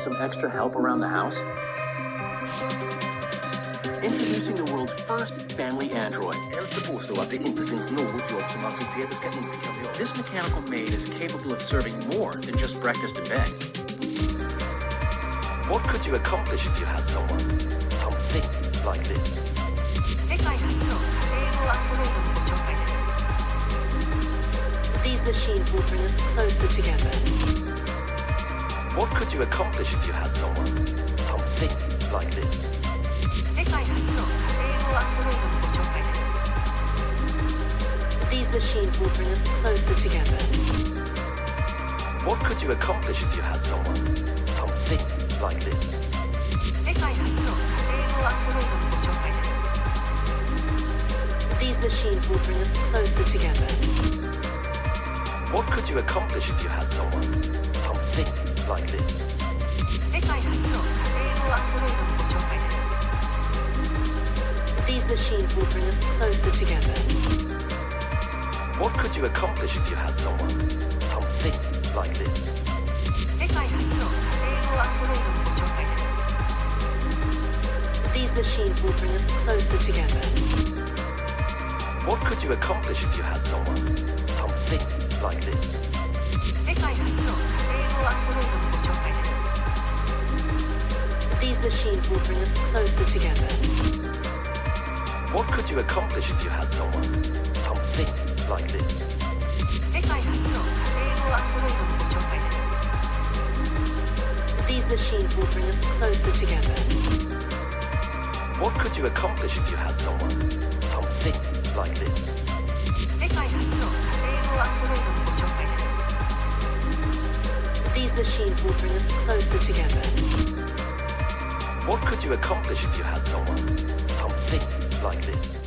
some extra help around the house? Introducing the world's first family android. This mechanical maid is capable of serving more than just breakfast and bed. What could you accomplish if you had someone, something like this? These machines will bring us closer together. What could you accomplish if you had someone, something like this? These machines will bring us closer together. What could you accomplish if you had someone, something like this? These machines will bring us closer together. What could you accomplish if you had someone, something like this? These machines will bring us closer together. What could you accomplish if you had someone, something like this? These machines will bring us closer together. What could you accomplish if you had someone, something like this? These machines will bring us closer together. What could you accomplish if you had someone, something like this? These machines will bring us closer together. What could you accomplish if you had someone, something like this? These machines will bring us closer together. What could you accomplish if you had someone, something like this?